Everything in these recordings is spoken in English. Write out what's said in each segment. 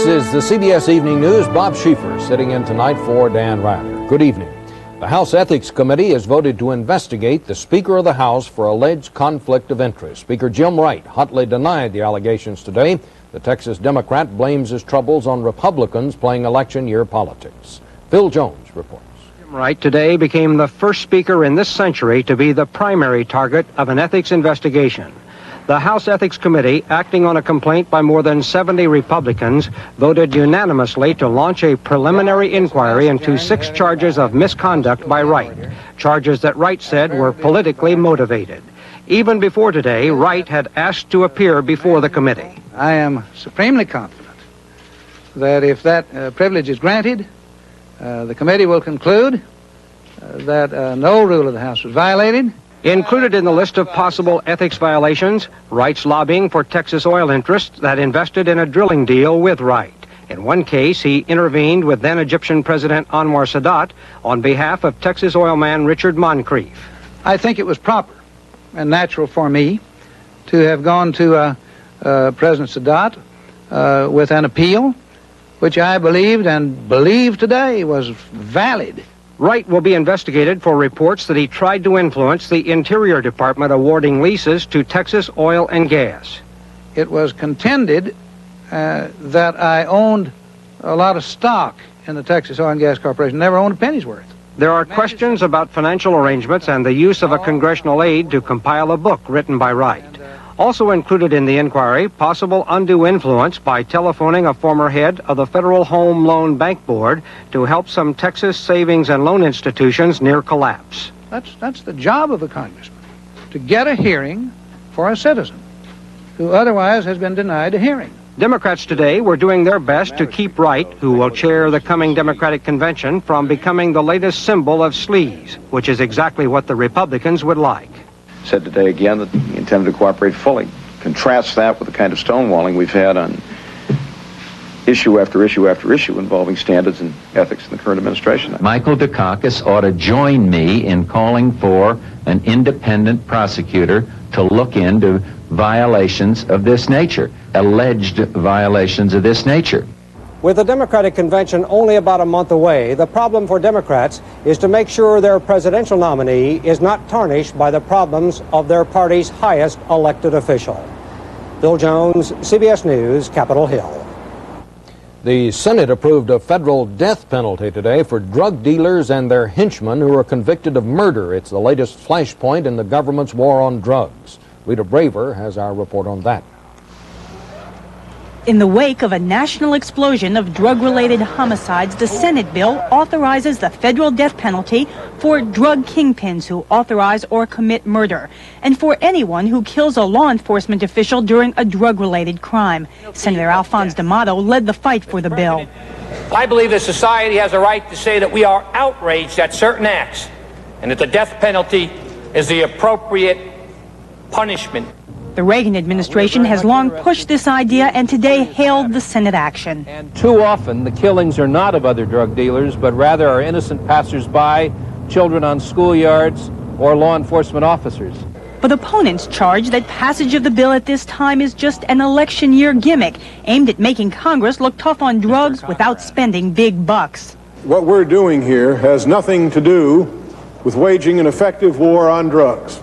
This is the CBS Evening News. Bob Schieffer sitting in tonight for Dan Rather. Good evening. The House Ethics Committee has voted to investigate the Speaker of the House for alleged conflict of interest. Speaker Jim Wright hotly denied the allegations today. The Texas Democrat blames his troubles on Republicans playing election year politics. Phil Jones reports. Jim Wright today became the first speaker in this century to be the primary target of an ethics investigation. The House Ethics Committee, acting on a complaint by more than 70 Republicans, voted unanimously to launch a preliminary inquiry into 6 charges of misconduct by Wright, charges that Wright said were politically motivated. Even before today, Wright had asked to appear before the committee. I am supremely confident that if that privilege is granted, the committee will conclude that no rule of the House was violated. Included in the list of possible ethics violations, Wright's lobbying for Texas oil interests that invested in a drilling deal with Wright. In one case, he intervened with then-Egyptian President Anwar Sadat on behalf of Texas oil man Richard Moncrief. I think it was proper and natural for me to have gone to President Sadat with an appeal, which I believed and believe today was valid. Wright will be investigated for reports that he tried to influence the Interior Department awarding leases to Texas Oil and Gas. It was contended that I owned a lot of stock in the Texas Oil and Gas Corporation, never owned a penny's worth. There are questions about financial arrangements and the use of a congressional aide to compile a book written by Wright. Also included in the inquiry, possible undue influence by telephoning a former head of the Federal Home Loan Bank Board to help some Texas savings and loan institutions near collapse. That's the job of a congressman, to get a hearing for a citizen who otherwise has been denied a hearing. Democrats today were doing their best to keep Wright, who will chair the coming Democratic convention, from becoming the latest symbol of sleaze, which is exactly what the Republicans would like. Said today again that he intended to cooperate fully. Contrast that with the kind of stonewalling we've had on issue after issue after issue involving standards and ethics in the current administration. Michael Dukakis ought to join me in calling for an independent prosecutor to look into violations of this nature, alleged violations of this nature. With the Democratic convention only about a month away, the problem for Democrats is to make sure their presidential nominee is not tarnished by the problems of their party's highest elected official. Bill Jones, CBS News, Capitol Hill. The Senate approved a federal death penalty today for drug dealers and their henchmen who are convicted of murder. It's the latest flashpoint in the government's war on drugs. Rita Braver has our report on that. In the wake of a national explosion of drug-related homicides, the Senate bill authorizes the federal death penalty for drug kingpins who authorize or commit murder, and for anyone who kills a law enforcement official during a drug-related crime. Senator Alphonse D'Amato led the fight for the bill. I believe that society has a right to say that we are outraged at certain acts, and that the death penalty is the appropriate punishment. The Reagan administration has long pushed this idea and today hailed the Senate action. And too often the killings are not of other drug dealers, but rather are innocent passers-by, children on schoolyards, or law enforcement officers. But opponents charge that passage of the bill at this time is just an election year gimmick aimed at making Congress look tough on drugs without spending big bucks. What we're doing here has nothing to do with waging an effective war on drugs.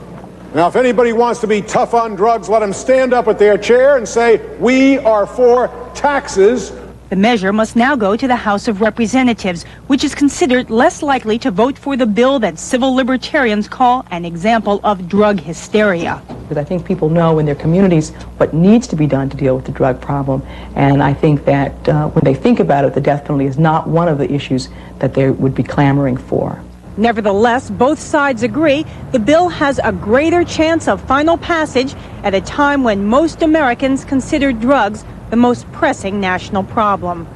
Now, if anybody wants to be tough on drugs, let them stand up at their chair and say, we are for taxes. The measure must now go to the House of Representatives, which is considered less likely to vote for the bill that civil libertarians call an example of drug hysteria. Because I think people know in their communities what needs to be done to deal with the drug problem. And I think that when they think about it, the death penalty is not one of the issues that they would be clamoring for. Nevertheless, both sides agree the bill has a greater chance of final passage at a time when most Americans consider drugs the most pressing national problem.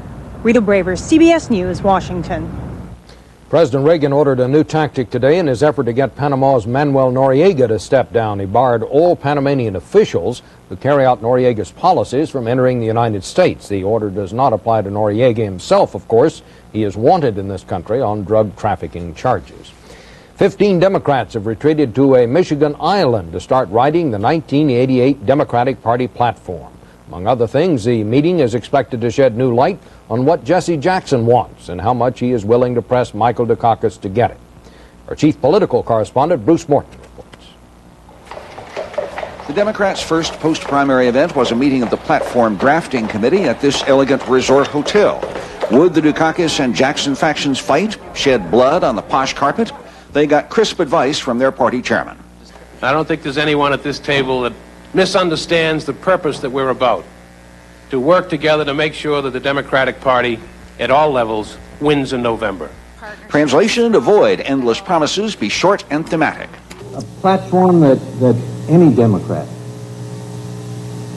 Rita Braver, CBS News, Washington. President Reagan ordered a new tactic today in his effort to get Panama's Manuel Noriega to step down. He barred all Panamanian officials who carry out Noriega's policies from entering the United States. The order does not apply to Noriega himself, of course. He is wanted in this country on drug trafficking charges. 15 Democrats have retreated to a Michigan island to start writing the 1988 Democratic Party platform. Among other things, the meeting is expected to shed new light on what Jesse Jackson wants and how much he is willing to press Michael Dukakis to get it. Our chief political correspondent, Bruce Morton, reports. The Democrats' first post-primary event was a meeting of the platform drafting committee at this elegant resort hotel. Would the Dukakis and Jackson factions fight, shed blood on the posh carpet? They got crisp advice from their party chairman. I don't think there's anyone at this table that misunderstands the purpose that we're about, to work together to make sure that the Democratic Party at all levels wins in November. Translation: avoid endless promises, be short and thematic. A platform that any Democrat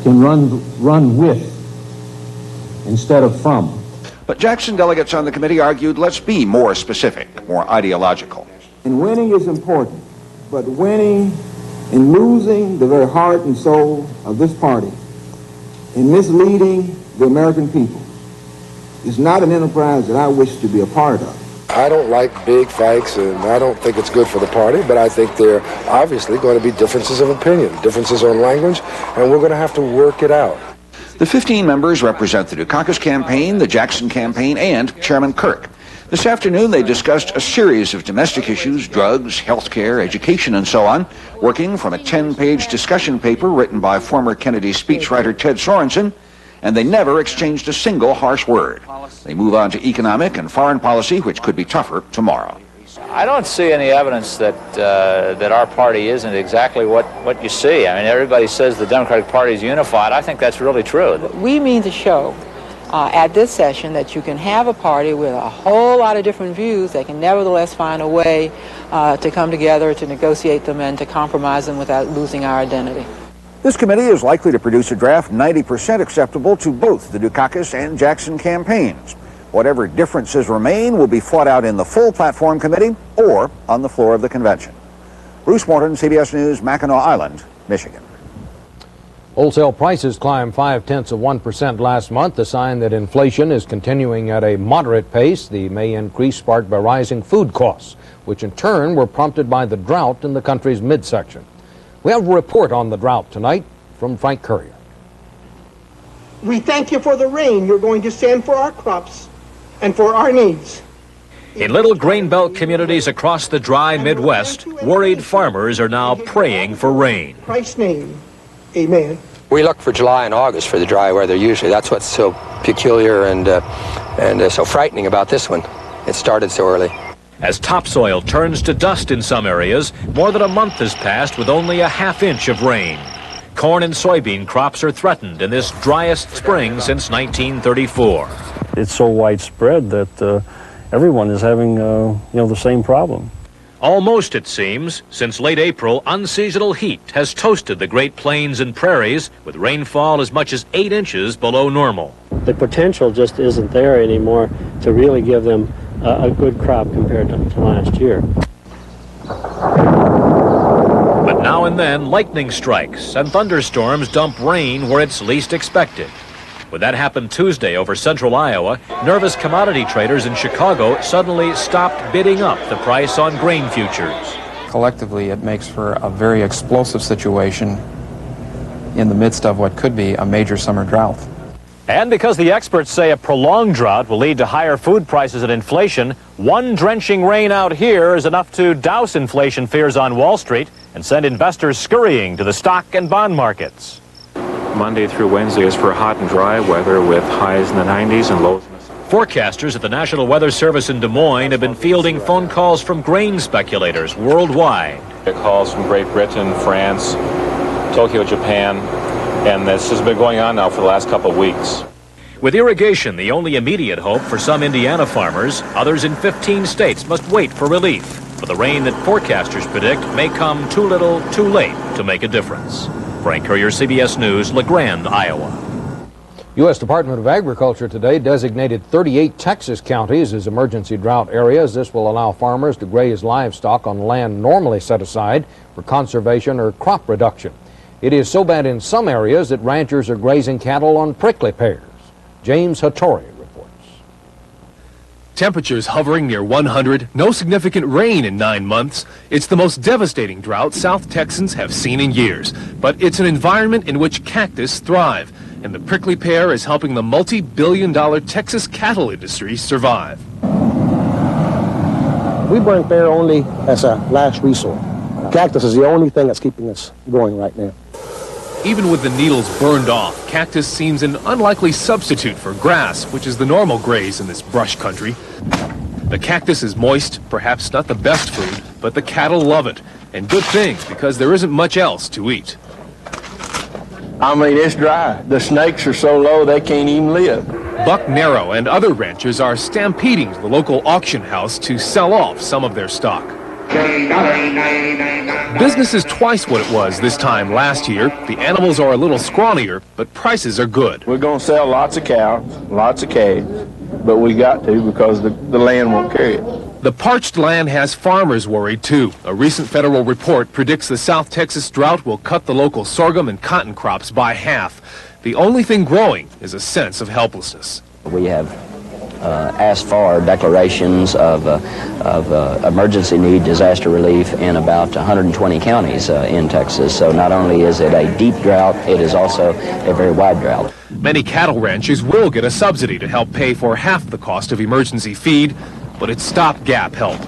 can run with instead of from. But Jackson delegates on the committee argued, let's be more specific, more ideological. And winning is important, but winning and losing the very heart and soul of this party and misleading the American people is not an enterprise that I wish to be a part of. I don't like big fights, and I don't think it's good for the party, but I think there are obviously going to be differences of opinion, differences on language, and we're going to have to work it out. The 15 members represent the Dukakis campaign, the Jackson campaign, and Chairman Kirk. This afternoon, they discussed a series of domestic issues, drugs, health care, education, and so on, working from a 10-page discussion paper written by former Kennedy speechwriter Ted Sorensen, and they never exchanged a single harsh word. They move on to economic and foreign policy, which could be tougher tomorrow. I don't see any evidence that that our party isn't exactly what you see. I mean, everybody says the Democratic Party is unified. I think that's really true. We mean to show at this session that you can have a party with a whole lot of different views that can nevertheless find a way to come together, to negotiate them, and to compromise them without losing our identity. This committee is likely to produce a draft 90% acceptable to both the Dukakis and Jackson campaigns. Whatever differences remain will be fought out in the full platform committee or on the floor of the convention. Bruce Morton, CBS News, Mackinac Island, Michigan. Wholesale prices climbed 0.5% last month, a sign that inflation is continuing at a moderate pace. The May increase sparked by rising food costs, which in turn were prompted by the drought in the country's midsection. We have a report on the drought tonight from Frank Currier. We thank you for the rain you're going to send for our crops and for our needs. In little grain belt communities across the dry Midwest, worried farmers are now praying for rain. In Christ's name, amen. We look for July and August for the dry weather usually. That's what's so peculiar and so frightening about this one. It started so early. As topsoil turns to dust in some areas, more than a month has passed with only a ½ inch of rain. Corn and soybean crops are threatened in this driest spring since 1934. It's so widespread that everyone is having, the same problem. Almost, it seems. Since late April, unseasonal heat has toasted the Great Plains and prairies, with rainfall as much as 8 inches below normal. The potential just isn't there anymore to really give them a good crop compared to last year. But now and then, lightning strikes and thunderstorms dump rain where it's least expected. When that happened Tuesday over central Iowa, nervous commodity traders in Chicago suddenly stopped bidding up the price on grain futures. Collectively, it makes for a very explosive situation in the midst of what could be a major summer drought. And because the experts say a prolonged drought will lead to higher food prices and inflation, one drenching rain out here is enough to douse inflation fears on Wall Street and send investors scurrying to the stock and bond markets. Monday through Wednesday is for hot and dry weather with highs in the 90s and lows in the 70s. Forecasters at the National Weather Service in Des Moines have been fielding phone calls from grain speculators worldwide. Calls from Great Britain, France, Tokyo, Japan, and this has been going on now for the last couple of weeks. With irrigation the only immediate hope for some Indiana farmers, others in 15 states must wait for relief. For the rain that forecasters predict may come too little, too late to make a difference. Frank Currier, CBS News, LeGrand, Iowa. U.S. Department of Agriculture today designated 38 Texas counties as emergency drought areas. This will allow farmers to graze livestock on land normally set aside for conservation or crop reduction. It is so bad in some areas that ranchers are grazing cattle on prickly pears. James Hattori reports. Temperatures hovering near 100, no significant rain in 9 months. It's the most devastating drought South Texans have seen in years. But it's an environment in which cactus thrive. and the prickly pear is helping the multi-billion-dollar Texas cattle industry survive. We burn pear only as a last resort. Cactus is the only thing that's keeping us going right now. Even with the needles burned off, cactus seems an unlikely substitute for grass, which is the normal graze in this brush country. The cactus is moist, perhaps not the best food, but the cattle love it. And good thing, because there isn't much else to eat. I mean, it's dry. The snakes are so low they can't even live. Buck Narrow and other ranchers are stampeding to the local auction house to sell off some of their stock. Business is twice what it was this time last year. The animals are a little scrawnier, but prices are good. We're going to sell lots of cows, lots of calves, but we got to because the land won't carry it. The parched land has farmers worried too. A recent federal report predicts the South Texas drought will cut the local sorghum and cotton crops by half. The only thing growing is a sense of helplessness. We have asked for declarations of emergency need disaster relief in about 120 counties in Texas. So not only is it a deep drought, it is also a very wide drought. Many cattle ranchers will get a subsidy to help pay for half the cost of emergency feed, but it's stopgap help.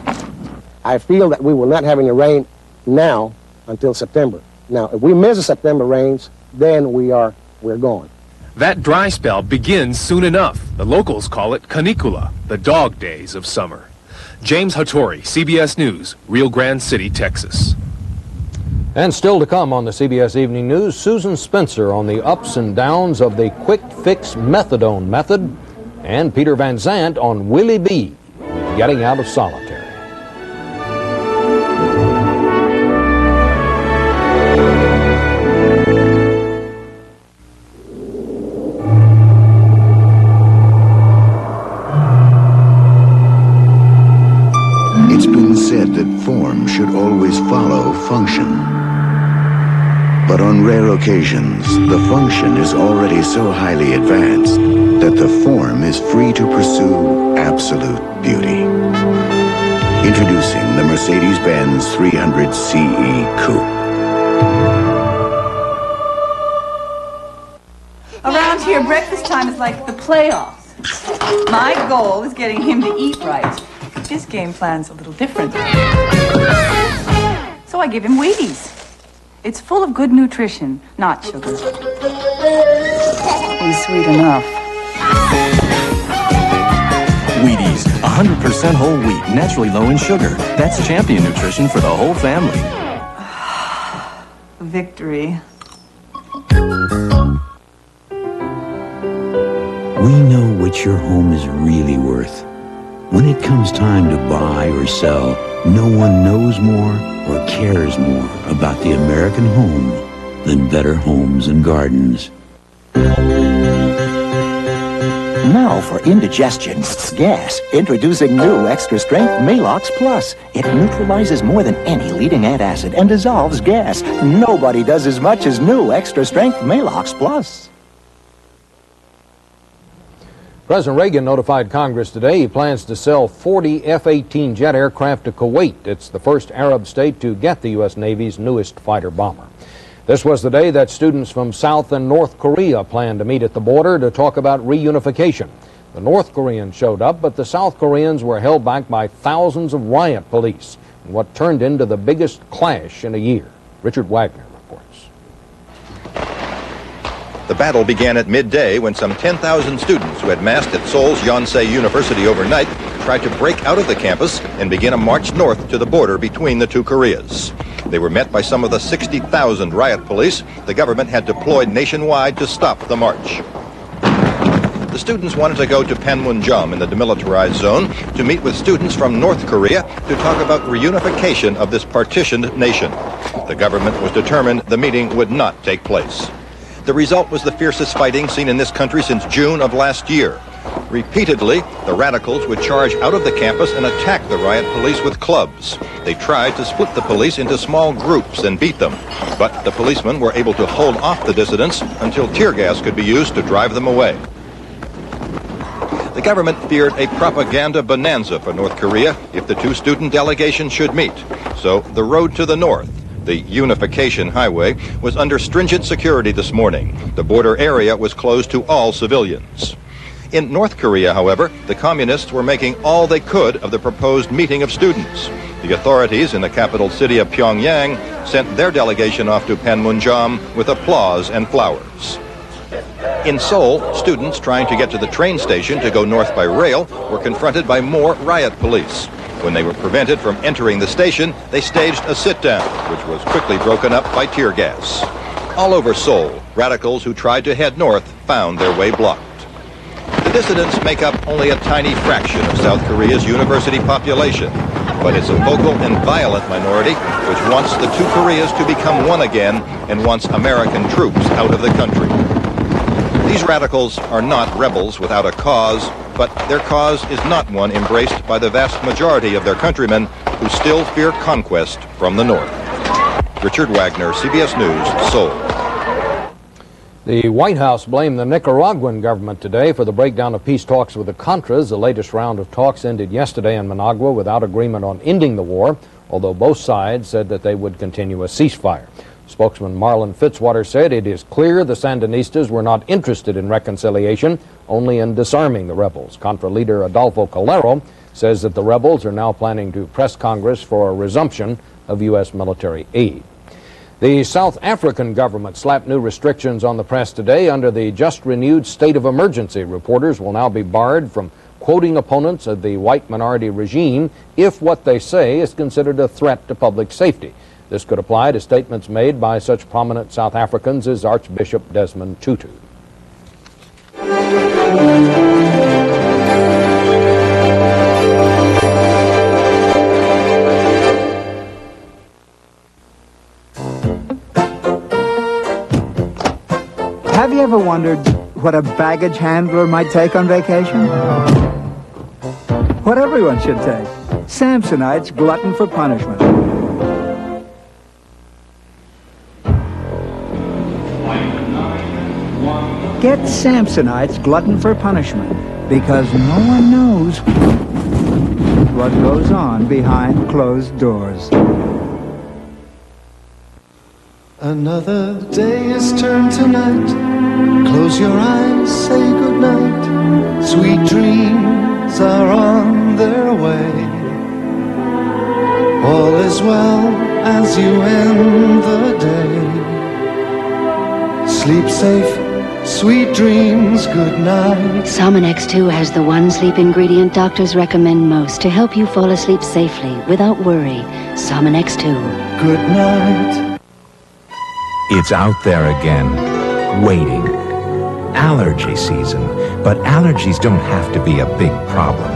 I feel that we will not have any rain now until September. Now, if we miss the September rains, then we're gone. That dry spell begins soon enough. The locals call it canicula, the dog days of summer. James Hattori, CBS News, Rio Grande City, Texas. And still to come on the CBS Evening News, Susan Spencer on the ups and downs of the quick fix methadone method, and Peter Van Zandt on Willie B. getting out of solitary. It's been said that form should always follow function. But on rare occasions, the function is already so highly advanced that the form is free to pursue absolute beauty. Introducing the Mercedes-Benz 300 CE Coupe. Around here, breakfast time is like the playoffs. My goal is getting him to eat right. His game plan's a little different. So I give him Wheaties. It's full of good nutrition, not sugar. He's sweet enough. Wheaties, 100% whole wheat, naturally low in sugar. That's champion nutrition for the whole family. Victory. We know what your home is really worth. When it comes time to buy or sell, no one knows more or cares more about the American home than Better Homes and Gardens. Now for indigestion, gas, introducing new extra strength Malox Plus. It neutralizes more than any leading antacid and dissolves gas. Nobody does as much as new extra strength Malox Plus. President Reagan notified Congress today he plans to sell 40 F-18 jet aircraft to Kuwait. It's the first Arab state to get the U.S. Navy's newest fighter bomber. This was the day that students from South and North Korea planned to meet at the border to talk about reunification. The North Koreans showed up, but the South Koreans were held back by thousands of riot police in what turned into the biggest clash in a year. Richard Wagner reports. The battle began at midday when some 10,000 students who had massed at Seoul's Yonsei University overnight tried to break out of the campus and begin a march north to the border between the two Koreas. They were met by some of the 60,000 riot police the government had deployed nationwide to stop the march. The students wanted to go to Panmunjom in the demilitarized zone to meet with students from North Korea to talk about reunification of this partitioned nation. The government was determined the meeting would not take place. The result was the fiercest fighting seen in this country since June of last year. Repeatedly, the radicals would charge out of the campus and attack the riot police with clubs. They tried to split the police into small groups and beat them, but the policemen were able to hold off the dissidents until tear gas could be used to drive them away. The government feared a propaganda bonanza for North Korea if the two student delegations should meet. So the road to the north, The Unification Highway was under stringent security this morning. The border area was closed to all civilians. In North Korea, however, the communists were making all they could of the proposed meeting of students. The authorities in the capital city of Pyongyang sent their delegation off to Panmunjom with applause and flowers. In Seoul, students trying to get to the train station to go north by rail were confronted by more riot police. When they were prevented from entering the station, they staged a sit-down, which was quickly broken up by tear gas. All over Seoul, radicals who tried to head north found their way blocked. The dissidents make up only a tiny fraction of South Korea's university population, but it's a vocal and violent minority which wants the two Koreas to become one again and wants American troops out of the country. These radicals are not rebels without a cause, but their cause is not one embraced by the vast majority of their countrymen who still fear conquest from the north. Richard Wagner, CBS News, Seoul. The White House blamed the Nicaraguan government today for the breakdown of peace talks with the Contras. The latest round of talks ended yesterday in Managua without agreement on ending the war, although both sides said that they would continue a ceasefire. Spokesman Marlon Fitzwater said it is clear the Sandinistas were not interested in reconciliation, only in disarming the rebels. Contra leader Adolfo Calero says that the rebels are now planning to press Congress for a resumption of U.S. military aid. The South African government slapped new restrictions on the press today under the just-renewed state of emergency. Reporters will now be barred from quoting opponents of the white minority regime if what they say is considered a threat to public safety. This could apply to statements made by such prominent South Africans as Archbishop Desmond Tutu. Have you ever wondered what a baggage handler might take on vacation? What everyone should take. Samsonite's Glutton for Punishment. Get Samsonite's Glutton for Punishment, because no one knows what goes on behind closed doors. Another day is turned to night. Close your eyes, say goodnight. Sweet dreams are on their way. All is well as you end the day. Sleep safe, sweet dreams, good night. Sominex 2 has the one sleep ingredient doctors recommend most to help you fall asleep safely without worry. Sominex 2. Good night. It's out there again, waiting. Allergy season. But allergies don't have to be a big problem.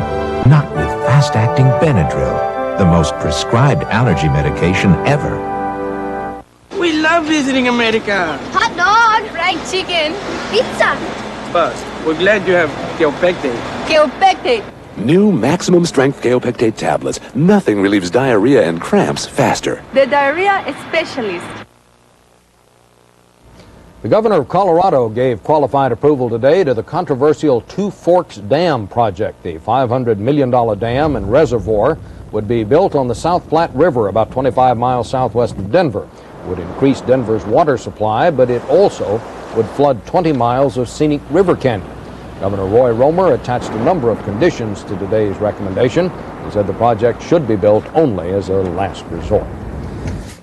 Not with fast-acting Benadryl, the most prescribed allergy medication ever. We love visiting America. Hot dog, fried chicken, pizza. But we're glad you have Kaopectate. Kaopectate. New maximum strength Kaopectate tablets. Nothing relieves diarrhea and cramps faster. The diarrhea specialist. The governor of Colorado gave qualified approval today to the controversial Two Forks Dam project. The $500 million dam and reservoir would be built on the South Platte River about 25 miles southwest of Denver. It would increase Denver's water supply, but it also would flood 20 miles of scenic river canyon. Governor Roy Romer attached a number of conditions to today's recommendation. He said the project should be built only as a last resort.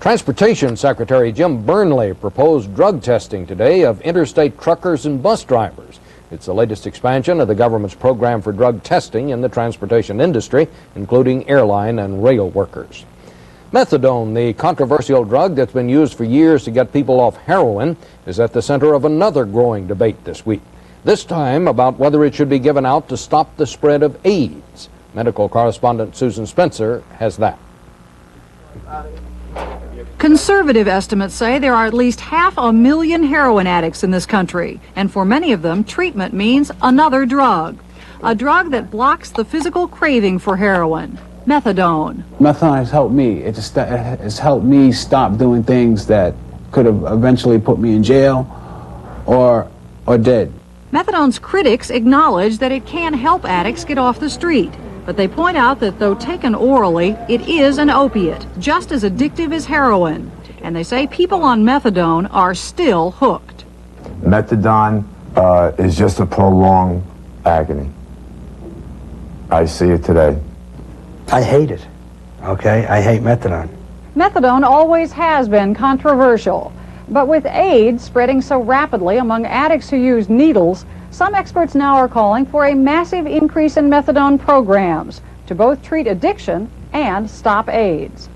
Transportation Secretary Jim Burnley proposed drug testing today of interstate truckers and bus drivers. It's the latest expansion of the government's program for drug testing in the transportation industry, including airline and rail workers. Methadone, the controversial drug that's been used for years to get people off heroin, is at the center of another growing debate this week. This time about whether it should be given out to stop the spread of AIDS. Medical correspondent Susan Spencer has that. Conservative estimates say there are at least 500,000 heroin addicts in this country, and for many of them, treatment means another drug. A drug that blocks the physical craving for heroin, methadone. Methadone has helped me. It has helped me stop doing things that could have eventually put me in jail or dead. Methadone's critics acknowledge that it can help addicts get off the street. But they point out that though taken orally, it is an opiate, just as addictive as heroin. and they say people on methadone are still hooked. Methadone is just a prolonged agony. I see it today. I hate it, okay? I hate methadone. Methadone always has been controversial, but with AIDS spreading so rapidly among addicts who use needles, some experts now are calling for a massive increase in methadone programs to both treat addiction and stop AIDS.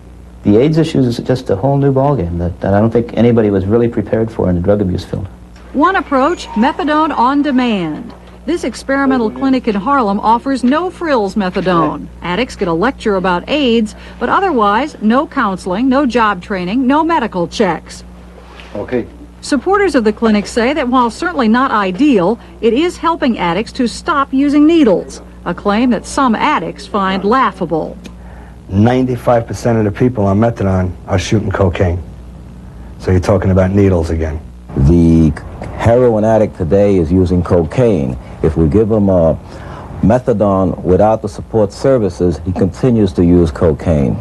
The AIDS issue is just a whole new ballgame that I don't think anybody was really prepared for in the drug abuse field. One approach, methadone on demand. This experimental clinic in Harlem offers no-frills methadone. Addicts get a lecture about AIDS, but otherwise no counseling, no job training, no medical checks. Okay. Supporters of the clinic say that while certainly not ideal, it is helping addicts to stop using needles, a claim that some addicts find laughable. 95% of the people on methadone are shooting cocaine. So you're talking about needles again. The heroin addict today is using cocaine. If we give him a methadone without the support services, he continues to use cocaine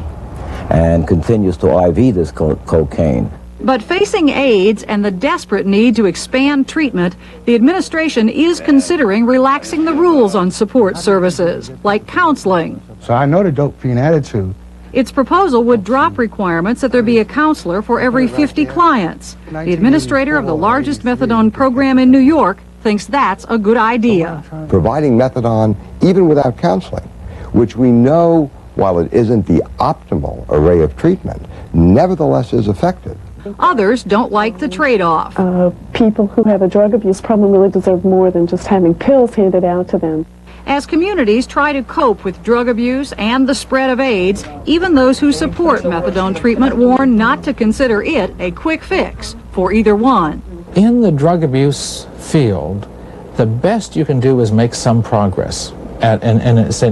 and continues to IV this cocaine. But facing AIDS and the desperate need to expand treatment, the administration is considering relaxing the rules on support services, like counseling. So I know the dope fiend attitude. Its proposal would drop requirements that there be a counselor for every 50 clients. The administrator of the largest methadone program in New York thinks that's a good idea. Providing methadone even without counseling, which we know, while it isn't the optimal array of treatment, nevertheless is effective. Others don't like the trade-off. People who have a drug abuse problem really deserve more than just having pills handed out to them. As communities try to cope with drug abuse and the spread of AIDS, even those who support methadone treatment warn not to consider it a quick fix for either one. In the drug abuse field, the best you can do is make some progress in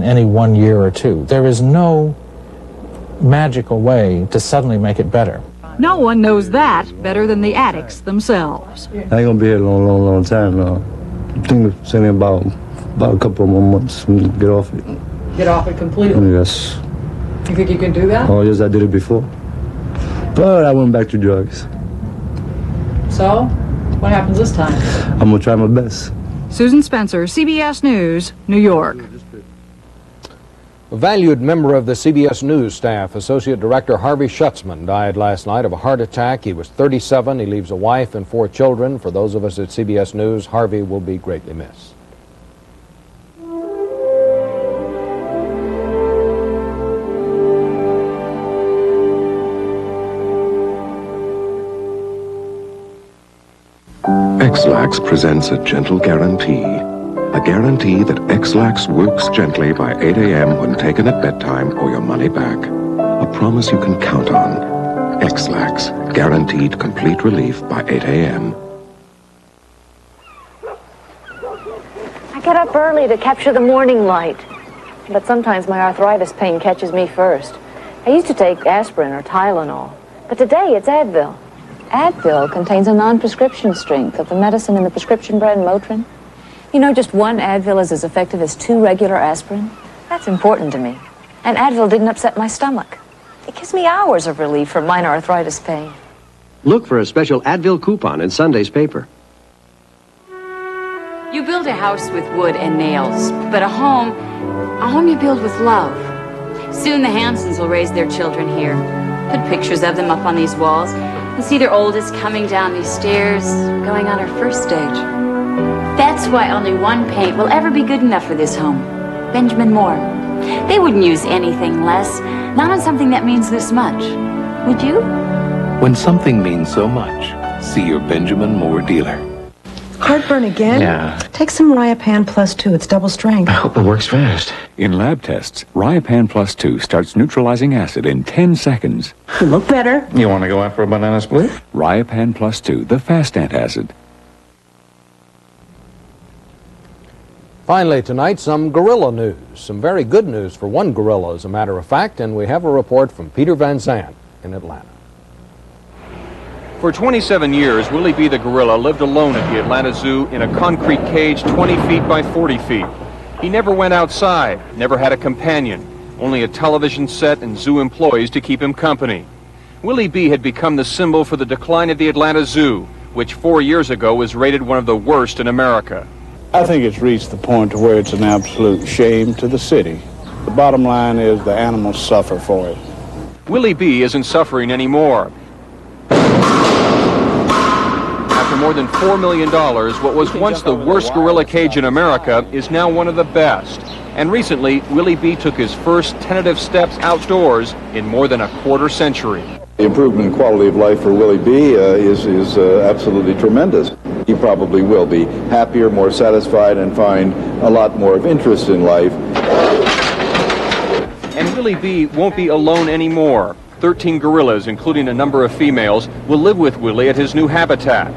any 1 year or two. There is no magical way to suddenly make it better. No one knows that better than the addicts themselves. I ain't gonna be here a long time now. I think it's only about a couple more months to get off it. Get off it completely? Yes. You think you can do that? Oh, yes, I did it before. But I went back to drugs. So, what happens this time? I'm gonna try my best. Susan Spencer, CBS News, New York. A valued member of the CBS News staff, Associate Director Harvey Schutzman, died last night of a heart attack. He was 37. He leaves a wife and 4 children. For those of us at CBS News, Harvey will be greatly missed. X-Lax presents a gentle guarantee. A guarantee that X-Lax works gently by 8 a.m. when taken at bedtime or your money back. A promise you can count on. X-Lax, guaranteed complete relief by 8 a.m. I get up early to capture the morning light. But sometimes my arthritis pain catches me first. I used to take aspirin or Tylenol. But today it's Advil. Advil contains a non-prescription strength of the medicine in the prescription brand Motrin. You know, just one Advil is as effective as 2 regular aspirin. That's important to me. And Advil didn't upset my stomach. It gives me hours of relief from minor arthritis pain. Look for a special Advil coupon in Sunday's paper. You build a house with wood and nails, but a home you build with love. Soon the Hansons will raise their children here. Put pictures of them up on these walls and see their oldest coming down these stairs, going on her first stage. That's why only one paint will ever be good enough for this home. Benjamin Moore. They wouldn't use anything less, not on something that means this much. Would you? When something means so much, see your Benjamin Moore dealer. Heartburn again? Yeah. Take some Riapan Plus 2. It's double strength. I hope it works fast. In lab tests, Riapan Plus 2 starts neutralizing acid in 10 seconds. You look better. You want to go out for a banana split? Riapan Plus 2, the fast antacid. Finally tonight, some gorilla news. Some very good news for one gorilla, as a matter of fact, and we have a report from Peter Van Zandt in Atlanta. For 27 years, Willie B. the gorilla lived alone at the Atlanta Zoo in a concrete cage 20 feet by 40 feet. He never went outside, never had a companion, only a television set and zoo employees to keep him company. Willie B. had become the symbol for the decline of the Atlanta Zoo, which 4 years ago was rated one of the worst in America. I think it's reached the point to where it's an absolute shame to the city. The bottom line is the animals suffer for it. Willie B. isn't suffering anymore. After more than $4 million, what was once the worst gorilla cage in America is now one of the best. And recently, Willie B. took his first tentative steps outdoors in more than a quarter century. The improvement in quality of life for Willie B. is absolutely tremendous. He probably will be happier, more satisfied, and find a lot more of interest in life. And Willie B. won't be alone anymore. 13 gorillas, including a number of females, will live with Willie at his new habitat.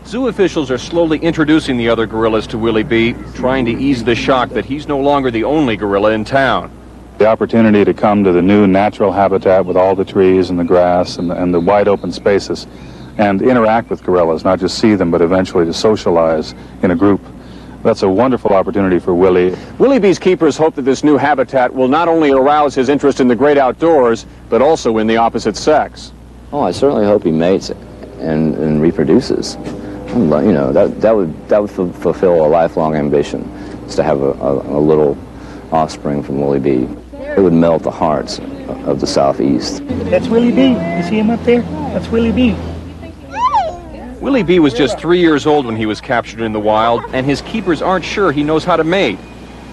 Zoo officials are slowly introducing the other gorillas to Willie B., trying to ease the shock that he's no longer the only gorilla in town. The opportunity to come to the new natural habitat with all the trees and the grass and the wide open spaces and interact with gorillas, not just see them, but eventually to socialize in a group. That's a wonderful opportunity for Willie. Willie B.'s keepers hope that this new habitat will not only arouse his interest in the great outdoors, but also in the opposite sex. Oh, I certainly hope he mates and reproduces. You know, that would fulfill a lifelong ambition, is to have a little offspring from Willie B. It would melt the hearts of the Southeast. That's Willie B. You see him up there? That's Willie B. Willie B. was just 3 years old when he was captured in the wild, and his keepers aren't sure he knows how to mate.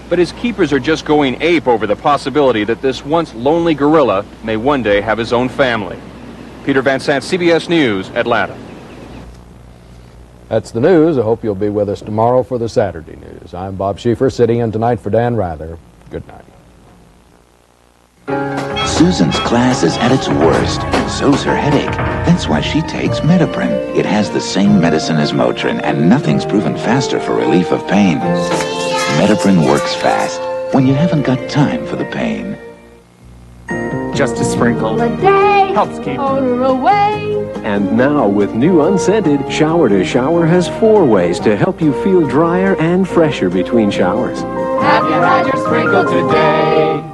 But his keepers are just going ape over the possibility that this once lonely gorilla may one day have his own family. Peter Van Sant, CBS News, Atlanta. That's the news. I hope you'll be with us tomorrow for the Saturday news. I'm Bob Schieffer, sitting in tonight for Dan Rather. Good night. Susan's class is at its worst, and so's her headache. That's why she takes Metaprin. It has the same medicine as Motrin, and nothing's proven faster for relief of pain. Metaprin works fast when you haven't got time for the pain. Just a sprinkle. A day. Helps keep odor away. And now, with new unscented, Shower to Shower has 4 ways to help you feel drier and fresher between showers. Have you had your sprinkle today?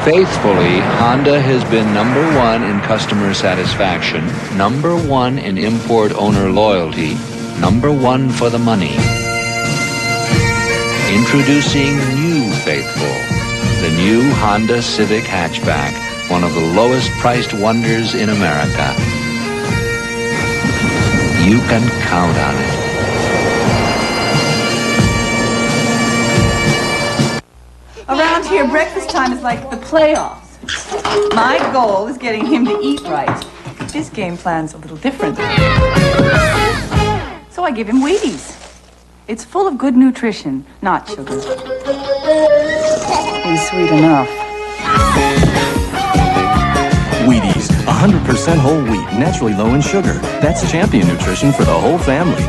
Faithfully, Honda has been #1 in customer satisfaction, #1 in import owner loyalty, #1 for the money. Introducing new Faithful, the new Honda Civic hatchback, one of the lowest priced wonders in America. You can count on it. Around here, breakfast time is like the playoffs. My goal is getting him to eat right. His game plan's a little different. So I give him Wheaties. It's full of good nutrition, not sugar. He's sweet enough. Wheaties, 100% whole wheat, naturally low in sugar. That's champion nutrition for the whole family.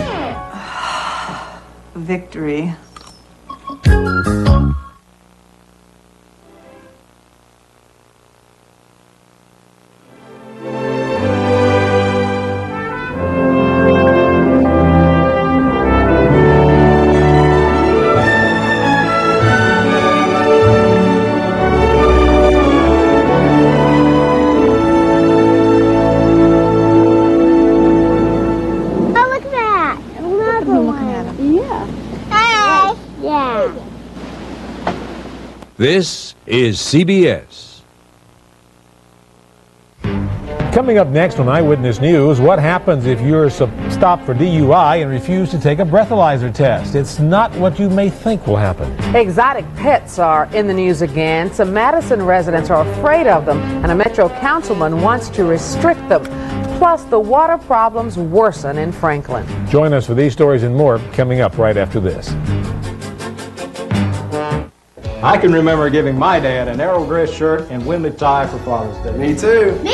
Victory. This is CBS. Coming up next on Eyewitness News, what happens if you're stopped for DUI and refuse to take a breathalyzer test? It's not what you may think will happen. Exotic pets are in the news again. Some Madison residents are afraid of them, and a Metro councilman wants to restrict them. Plus, the water problems worsen in Franklin. Join us for these stories and more coming up right after this. I can remember giving my dad an Aerograss shirt and Windley tie for Father's Day. Me too. Me